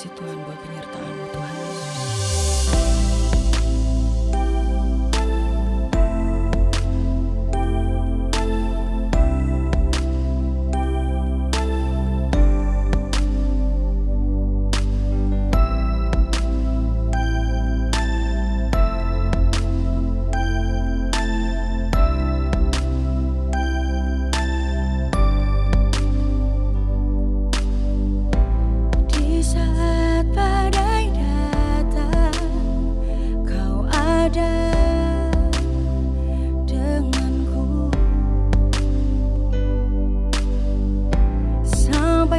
kasih Tuhan buat penyertaan-Mu Tuhan Yesus.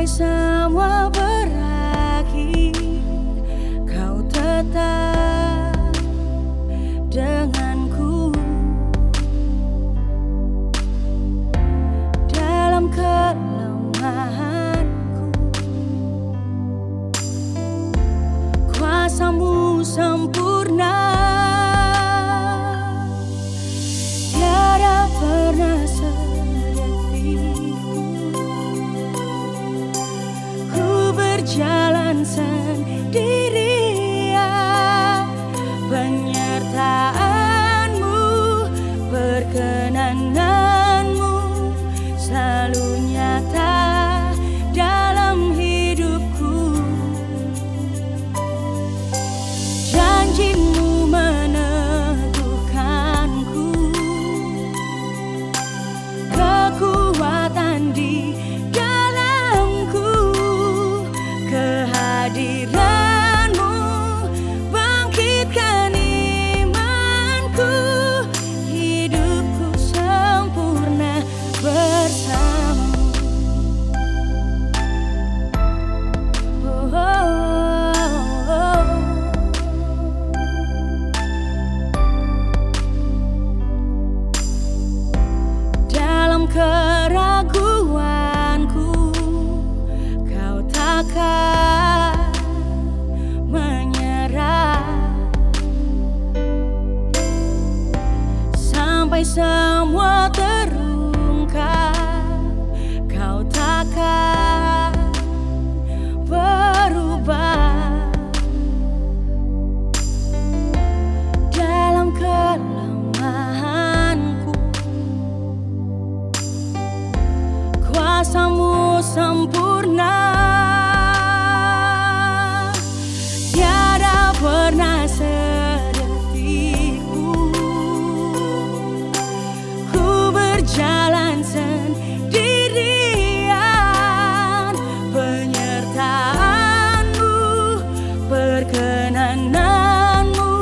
Semua berakhir, Kau tetap denganku. Dalam kelemahanku, kuasa-Mu sempurna. Tiada pernah berjalan sendirian, penyertaan-Mu, perkenanan-Mu selalu nyata dalam hidupku. Janji-Mu meneguhkanku, kekuatan di kehadiran-Mu bangkitkan imanku, hidupku sempurna bersama-Mu. Oh, oh, oh. Dalam keraguanku, Kau takkan menyerah sampai semua terungkap. Kau takkan berubah. Dalam kelemahanku, kuasa-Mu sempurna. Tiada pernah sedetikku ku berjalan sendirian, penyertaan-Mu, perkenanan-Mu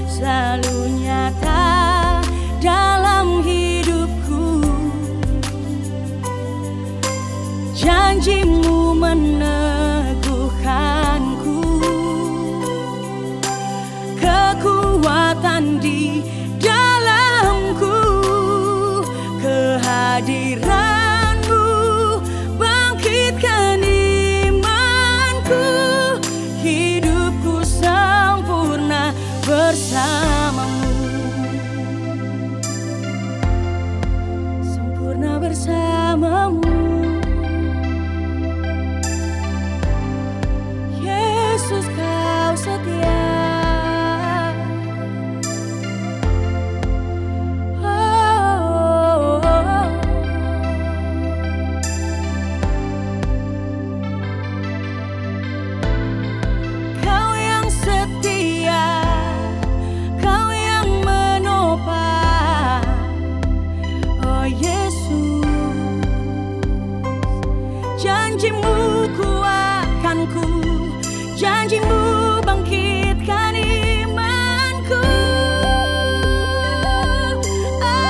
selalu nyata dalam hidupku. Janji-Mu meneguhkanku, kekuatan di dalamku, kehadiran-Mu bangkitkan imanku, hidupku sempurna bersama-Mu, sempurna bersama-Mu. Yesus, Kau setia. Oh, oh, oh. Kau yang setia, Kau yang menopang. Oh Yesus, janji-Mu kuatkanku, janji-Mu bangkitkan imanku. Oh,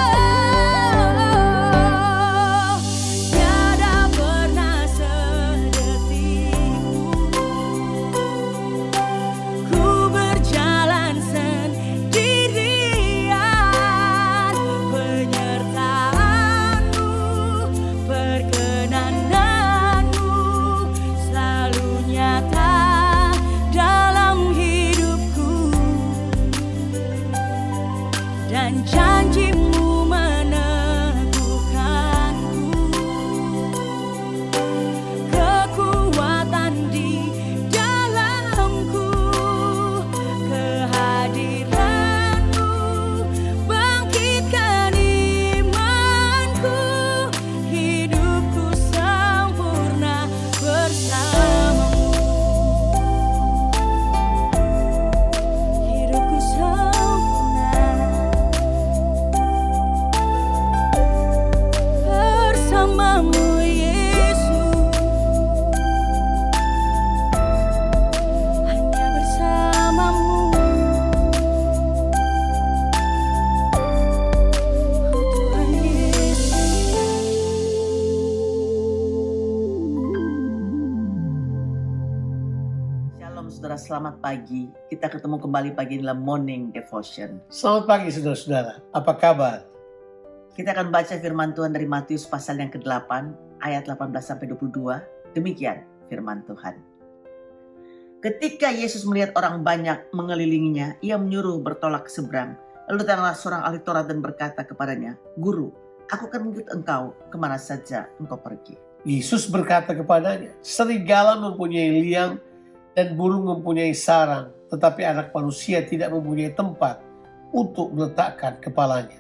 tiada pernah sedetikku ku berjalan sendirian, penyertaan-Mu, perkenanan-Mu selalu nyata dalam hidupku. Dan janji-Mu meneguhkanku, kekuatan di dalam selamat pagi. Kita ketemu kembali pagi dalam Morning Devotion. Selamat pagi saudara-saudara, apa kabar? Kita akan baca firman Tuhan dari Matius pasal yang ke-8, ayat 18-22. Demikian firman Tuhan. Ketika Yesus melihat orang banyak mengelilinginya, ia menyuruh bertolak ke seberang. Lalu datanglah seorang ahli Taurat dan berkata kepadanya, Guru, aku akan mengikut engkau kemana saja engkau pergi. Yesus berkata kepadanya, serigala mempunyai liang dan burung mempunyai sarang, tetapi anak manusia tidak mempunyai tempat untuk meletakkan kepalanya.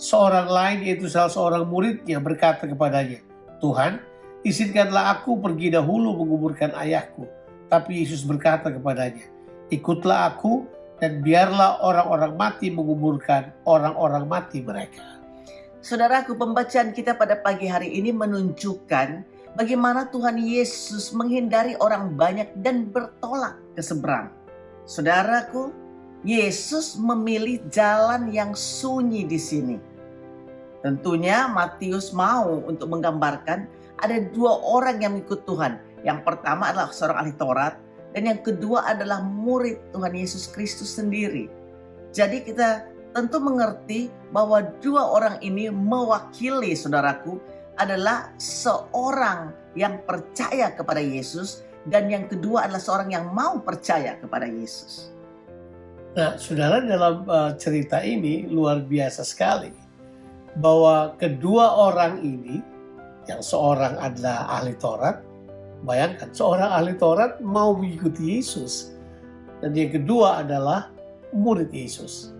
Seorang lain, yaitu salah seorang muridnya, berkata kepadanya, Tuhan, izinkanlah aku pergi dahulu menguburkan ayahku. Tapi Yesus berkata kepadanya, ikutlah aku dan biarlah orang-orang mati menguburkan orang-orang mati mereka. Saudaraku, pembacaan kita pada pagi hari ini menunjukkan bagaimana Tuhan Yesus menghindari orang banyak dan bertolak ke seberang. Saudaraku, Yesus memilih jalan yang sunyi di sini. Tentunya Matius mau untuk menggambarkan ada dua orang yang ikut Tuhan. Yang pertama adalah seorang ahli Taurat dan yang kedua adalah murid Tuhan Yesus Kristus sendiri. Jadi kita tentu mengerti bahwa dua orang ini mewakili, saudaraku, adalah seorang yang percaya kepada Yesus dan yang kedua adalah seorang yang mau percaya kepada Yesus. Nah, saudara, dalam cerita ini luar biasa sekali bahwa kedua orang ini, yang seorang adalah ahli Taurat, bayangkan seorang ahli Taurat mau mengikuti Yesus, dan yang kedua adalah murid Yesus.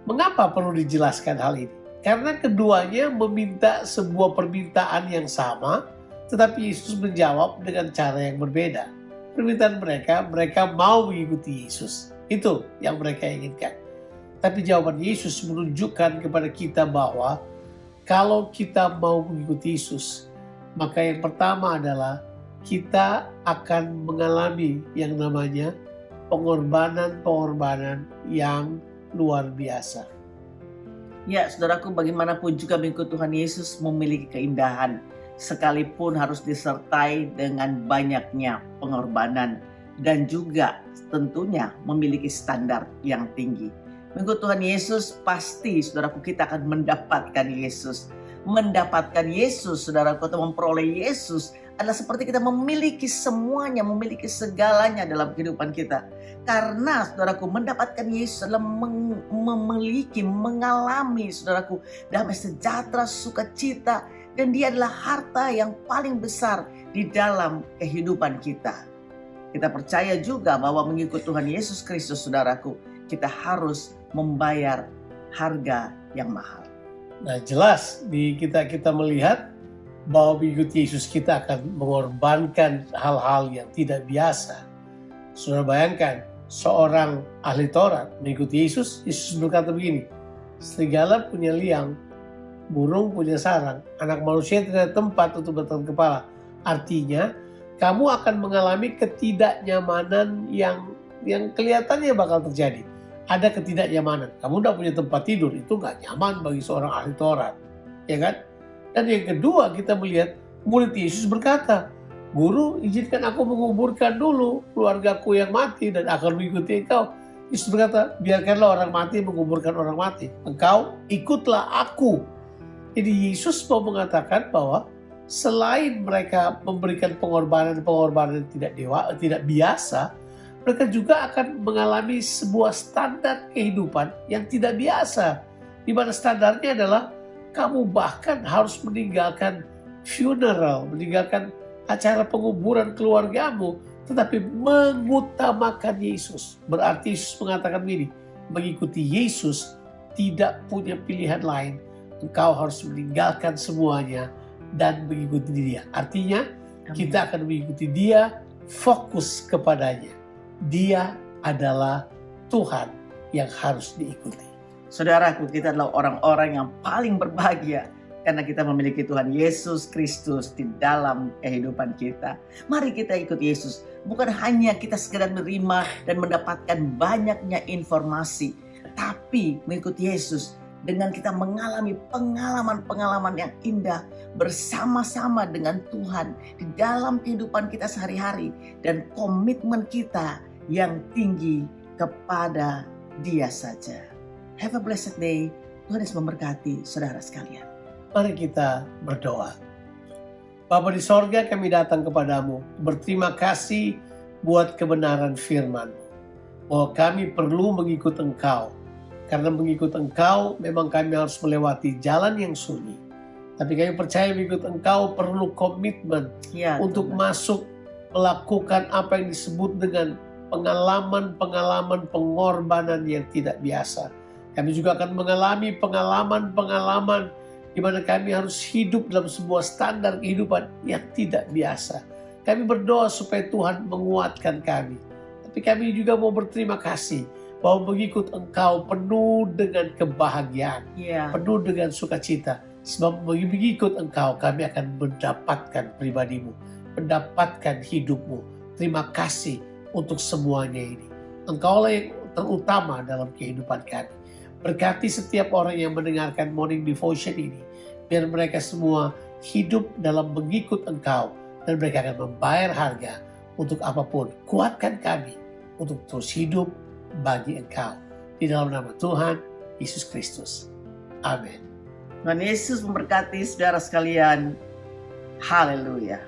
Mengapa perlu dijelaskan hal ini? Karena keduanya meminta sebuah permintaan yang sama, tetapi Yesus menjawab dengan cara yang berbeda. Permintaan mereka mau mengikuti Yesus. Itu yang mereka inginkan. Tapi jawaban Yesus menunjukkan kepada kita bahwa kalau kita mau mengikuti Yesus, maka yang pertama adalah kita akan mengalami yang namanya pengorbanan yang luar biasa. Ya, saudaraku, bagaimanapun juga mengikut Tuhan Yesus memiliki keindahan, sekalipun harus disertai dengan banyaknya pengorbanan dan juga tentunya memiliki standar yang tinggi. Mengikut Tuhan Yesus pasti, saudaraku, kita akan mendapatkan Yesus. Mendapatkan Yesus, saudaraku, atau memperoleh Yesus adalah seperti kita memiliki semuanya, memiliki segalanya dalam kehidupan kita. Karena, saudaraku, mendapatkan Yesus adalah memiliki, mengalami, saudaraku, damai sejahtera, sukacita, dan dia adalah harta yang paling besar di dalam kehidupan kita. Kita percaya juga bahwa mengikut Tuhan Yesus Kristus, saudaraku, kita harus membayar harga yang mahal. Nah, jelas kita melihat bahwa mengikuti Yesus kita akan mengorbankan hal-hal yang tidak biasa. Saudara bayangkan, seorang ahli Taurat mengikuti Yesus. Yesus berkata begini, serigala punya liang, burung punya sarang, anak manusia tidak ada tempat untuk bertahan kepala. Artinya, kamu akan mengalami ketidaknyamanan yang kelihatannya bakal terjadi. Ada ketidaknyamanan. Kamu tidak punya tempat tidur, itu nggak nyaman bagi seorang ahli Taurat, ya kan? Dan yang kedua, kita melihat murid Yesus berkata, Guru, izinkan aku menguburkan dulu keluargaku yang mati dan akan mengikuti engkau. Yesus berkata, biarkanlah orang mati menguburkan orang mati. Engkau ikutlah aku. Jadi Yesus mau mengatakan bahwa selain mereka memberikan pengorbanan yang tidak biasa, mereka juga akan mengalami sebuah standar kehidupan yang tidak biasa. Di mana standarnya adalah kamu bahkan harus meninggalkan funeral, meninggalkan acara penguburan keluargamu, tetapi mengutamakan Yesus. Berarti Yesus mengatakan begini, mengikuti Yesus tidak punya pilihan lain. Engkau harus meninggalkan semuanya dan mengikuti dia. Artinya kita akan mengikuti dia, fokus kepadanya. Dia adalah Tuhan yang harus diikuti. Saudaraku, kita adalah orang-orang yang paling berbahagia karena kita memiliki Tuhan Yesus Kristus di dalam kehidupan kita. Mari kita ikut Yesus. Bukan hanya kita sekedar menerima dan mendapatkan banyaknya informasi, tapi mengikuti Yesus dengan kita mengalami pengalaman-pengalaman yang indah bersama-sama dengan Tuhan di dalam kehidupan kita sehari-hari, dan komitmen kita yang tinggi kepada Dia saja. Have a blessed day. Tuhan Yesus memberkati saudara sekalian. Mari kita berdoa. Bapa di sorga, kami datang kepadamu, berterima kasih buat kebenaran firman-Mu, bahwa kami perlu mengikut Engkau. Karena mengikut Engkau, memang kami harus melewati jalan yang sunyi. Tapi kami percaya mengikut Engkau perlu komitmen Ya, untuk Tuhan. masuk melakukan apa yang disebut dengan pengalaman-pengalaman pengorbanan yang tidak biasa. Kami juga akan mengalami pengalaman-pengalaman di mana kami harus hidup dalam sebuah standar kehidupan yang tidak biasa. Kami berdoa supaya Tuhan menguatkan kami. Tapi kami juga mau berterima kasih bahwa mengikut Engkau penuh dengan kebahagiaan, Ya, penuh dengan sukacita. Sebab mengikut Engkau kami akan mendapatkan pribadi-Mu, mendapatkan hidup-Mu. Terima kasih untuk semuanya ini. Engkaulah yang terutama dalam kehidupan kami. Berkati setiap orang yang mendengarkan Morning Devotion ini. Biar mereka semua hidup dalam mengikut Engkau. Dan mereka akan membayar harga untuk apapun. Kuatkan kami untuk terus hidup bagi Engkau. Di dalam nama Tuhan Yesus Kristus. Amin. Tuhan Yesus memberkati saudara sekalian. Haleluya.